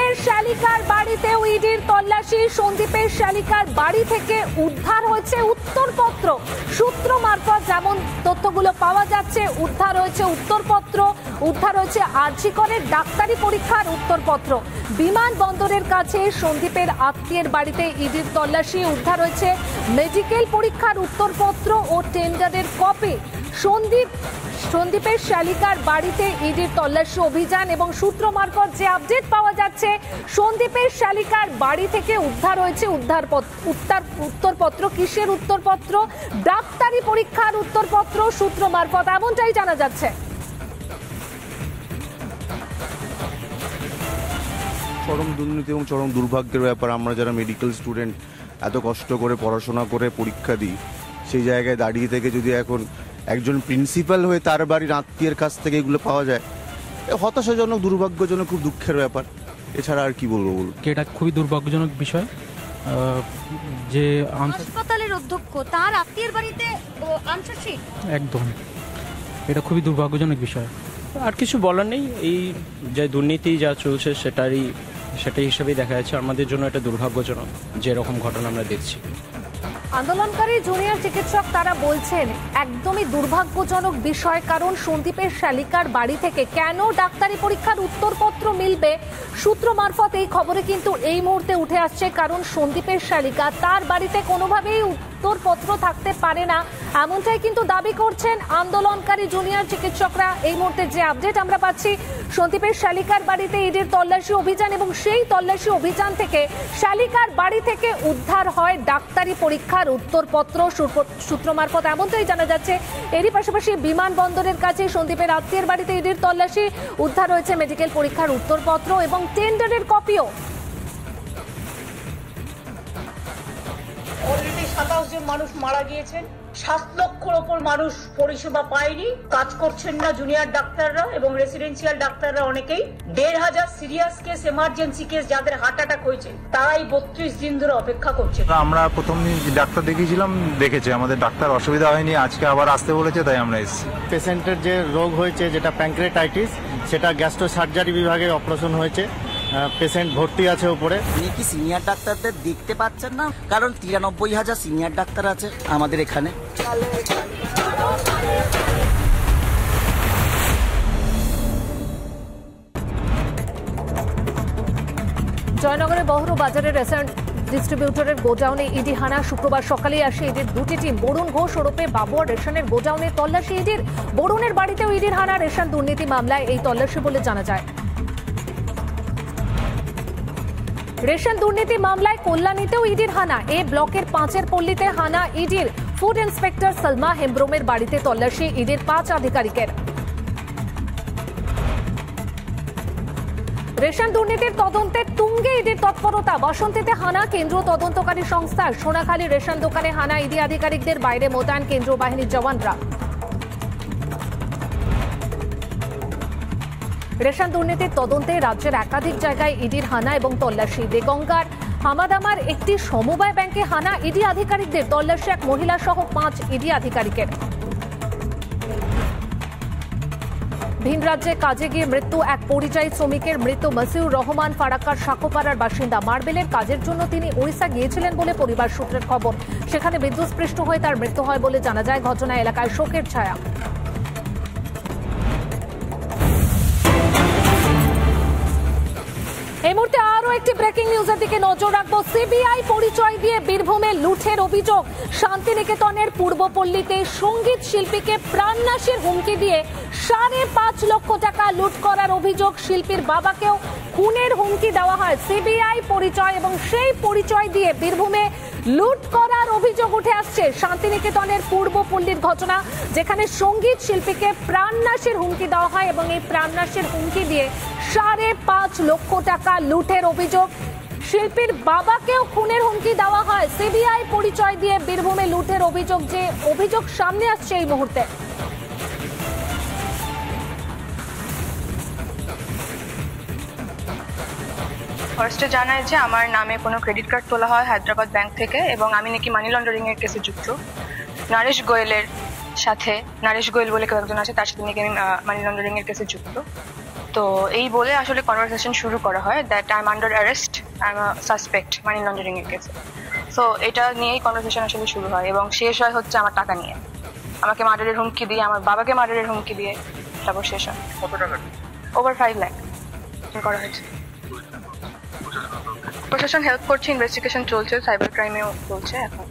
সন্দীপের শালিকার বাড়িতেও ইডির তল্লাশি। সন্দীপের শালিকার বাড়ি থেকে উদ্ধার হয়েছে উত্তরপত্র। সূত্র মারফত যেমন তথ্যগুলো পাওয়া যাচ্ছে, উদ্ধার হয়েছে উত্তরপত্র, উদ্ধার হয়েছে আরজি করের ডাক্তারি পরীক্ষার উত্তরপত্র। বিমানবন্দরের কাছে সন্দীপের আত্মীয়ের বাড়িতে ইডির তল্লাশি, উদ্ধার হয়েছে মেডিকেল পরীক্ষার উত্তরপত্র ও টেন্ডারের কপি। সন্দীপের শালিকার বাড়িতে ইডির তল্লাশি অভিযান এবং সূত্র মারফত যে আপডেট পাওয়া যাচ্ছে, সন্দীপের শালিকার বাড়ি থেকে উদ্ধার হয়েছে উত্তরপত্র। কিসের উত্তরপত্র? ডাক্তারি পরীক্ষার উত্তরপত্র। সূত্র মারফত এমনটাই জানা যাচ্ছে। চরম দুর্নীতি এবং চরম দুর্ভাগ্যের ব্যাপার। আমরা যারা মেডিকেল স্টুডেন্ট এত কষ্ট করে পড়াশোনা করে পরীক্ষা দিই, সেই জায়গায় দাঁড়িয়ে থেকে যদি এখন একজন প্রিন্সিপাল হয়ে তার বাড়ির আত্মীয়ের কাছ থেকে এগুলো পাওয়া যায়, হতাশাজনক, দুর্ভাগ্যজনক, খুব দুঃখের ব্যাপার। এছাড়া আর কি বলবো? এটা খুবই দুর্ভাগ্যজনক বিষয় যে হাসপাতালের অধ্যক্ষ তার আত্মীয়ের বাড়িতে আনসার শিট। একদম, এটা খুবই দুর্ভাগ্যজনক বিষয়। আর কিছু বলার নেই, এই যে দুর্নীতি যা চলছে সেটাই হিসেবেই দেখা যাচ্ছে। আমাদের জন্য এটা দুর্ভাগ্যজনক যে এরকম ঘটনা আমরা দেখছি। আন্দোলনকারী জুনিয়র চিকিৎসক তারা বলছেন একদমই দুর্ভাগ্যজনক বিষয়, কারণ সন্দীপের শালিকার বাড়ি থেকে কেন ডাক্তারি পরীক্ষার উত্তরপত্র মিলবে? সূত্র মারফত এই খবরে কিন্তু এই মুহূর্তে উঠে আসছে, কারণ সন্দীপের শালিকা তার বাড়িতে কোনোভাবেই উত্তরপত্র থাকতে পারে না, এমনটাই কিন্তু দাবি করছেন আন্দোলনকারী জুনিয়র চিকিৎসকরা। এই মুহূর্তে যে আপডেট আমরা পাচ্ছি, সন্দীপের শালিকার বাড়িতে ইডির তল্লাশি অভিযান এবং সেই তল্লাশি অভিযান থেকে শালিকার বাড়ি থেকে উদ্ধার হয় ডাক্তারি পরীক্ষার উত্তরপত্র। সূত্র মারফত এমনটাই জানা যাচ্ছে। এরই পাশাপাশি বিমানবন্দরের কাছে সন্দীপের আত্মীয়ের বাড়িতে ইডির তল্লাশি, উদ্ধার হয়েছে মেডিকেল পরীক্ষার উত্তরপত্র এবং টেন্ডারের কপিও। অলরেডি 27 জন মানুষ মারা গিয়েছেন, 7 লক্ষর ওপর মানুষ পরিষেবা পায়নি, কাজ করছেন না জুনিয়র ডাক্তাররা এবং রেসিডেন্সিয়াল ডাক্তাররা অনেকেই। 1500 সিরিয়াস কেস, এমার্জেন্সি কেস যাদের হার্ট অ্যাটাক হয়েছে, তারাই 32 দিন ধরে অপেক্ষা করছে। আমরা প্রথম দিন ডাক্তার দেখিয়েছিলাম, দেখেছে আমাদের ডাক্তার, অসুবিধা হয়নি। আজকে আবার আসতে বলেছে, তাই আমরা এসেছি। পেশেন্টের যে রোগ হয়েছে, যেটা প্যানক্রিয়াটাইটিস, সেটা গ্যাস্ট্রো সার্জারি বিভাগে অপারেশন হয়েছে। পেশেন্ট ভর্তি আছে উপরে। আপনি কি সিনিয়র ডাক্তারদের দেখতে পাচ্ছেন না? কারণ 93,000 সিনিয়র ডাক্তার আছে আমাদের এখানে। জয়নগরের বহরু বাজারের রেস্টুরেন্ট ডিস্ট্রিবিউটরের গোডাউনে ইডি হানা। শুক্রবার সকালে আসে ইডির দুটি টিম। বরুণ ঘোষ ওরফে বাবুয়া রেশনের গোডাউনে তল্লাশি ইডির। বরুণের বাড়িতেও ইডির হানা। রেশন দুর্নীতি মামলায় এই তল্লাশি বলে জানা যায়। রেশন দুর্নীতি মামলায় কল্যাণীতেও ইডির হানা। এ ব্লকের 5 পল্লীতে হানা ইডির। ফুড ইন্সপেক্টর সালমা হেমব্রমের বাড়িতে তল্লাশি ইডির 5 আধিকারিকের। রেশন দুর্নীতির তদন্তে তুঙ্গে ইডির তৎপরতা। বাসন্তীতে হানা কেন্দ্রীয় তদন্তকারী সংস্থা। সোনাখালী রেশন দোকানে হানা ইডি আধিকারিকদের, বাইরে মোতায়েন কেন্দ্রীয় বাহিনীর জওয়ানরা। রেশন দুর্নীতির তদন্তে রাজ্যের একাধিক জায়গায় ইডির হানা এবং তল্লাশি। দেগঙ্গার হামাদামার একটি সমবায় ব্যাংকে হানা ইডি আধিকারিকদের, তল্লাশি এক মহিলা সহ 5 ইডি আধিকারিকের। ভিন রাজ্যে কাজে গিয়ে মৃত্যু এক পরিযায়ী শ্রমিকের। মৃত মসিউর রহমান ফারাক্কার শাকোপাড়ার বাসিন্দা। মার্বেলের কাজের জন্য তিনি ওড়িশা গিয়েছিলেন বলে পরিবার সূত্রের খবর। সেখানে বিদ্যুৎস্পৃষ্ট হয়ে তার মৃত্যু হয় বলে জানা যায়। ঘটনায় এলাকায় শোকের ছায়া। এই মুহূর্তে আরো একটি ব্রেকিং নিউজের দিকে নজর রাখবো। সিবিআই পরিচয় দিয়ে বীরভূমে লুঠের অভিযোগ। শান্তিনিকেতনের পূর্বপল্লীতে সঙ্গীত শিল্পীকে প্রাণনাশের হুমকি দিয়ে 5.5 লক্ষ টাকা লুট করার অভিযোগ। শিল্পীর বাবাকেও খুনের হুমকি দেওয়া হয়। সিবিআই পরিচয় এবং সেই পরিচয় দিয়ে বীরভূমে লুট করার অভিযোগ উঠে আসছে। শান্তিনিকেতনের পূর্বপল্লীর ঘটনা, যেখানে সঙ্গীত শিল্পীকে প্রাণনাশের হুমকি দেওয়া হয় এবং এই প্রাণনাশের হুমকি দিয়ে 5.5 লক্ষ টাকা লুটের অভিযোগ। শিল্পীর বাবাকেও খুনের হুমকি দেওয়া হয়। সিবিআই পরিচয় দিয়ে বীরভূমে লুটের অভিযোগ, যে অভিযোগ সামনে আসছে এই মুহূর্তে। ফার্স্টে জানায় যে আমার নামে কোনো ক্রেডিট কার্ড তোলা হয় হায়দ্রাবাদ ব্যাংক থেকে এবং আমি নাকি মানি লন্ডারিং এর কেসে যুক্ত। নরেশ গোয়েলের সাথে, নরেশ গোয়েল বলে কেউ একজন আছে, তার সাথে নাকি আমি মানি লন্ডারিং এর কেসে যুক্ত। তো তো এই বলে আসলে কনভারসেশন শুরু করা হয় that I am under arrest, I am suspect money laundering এর কেসে। তো এটা নিয়েই কনভারসেশন আসলে শুরু হয় এবং শেষ হয় হচ্ছে আমার টাকা নিয়ে, আমাকে মার্ডারের হুমকি দিয়ে, আমার বাবাকে মার্ডারের হুমকি দিয়ে তারপর শেষ হয়। কত টাকা? ওভার 5 লাখ করা হয়েছে। প্রশাসন হেল্প করছে, ইনভেস্টিগেশন চলছে, সাইবার ক্রাইমেও চলছে এখন।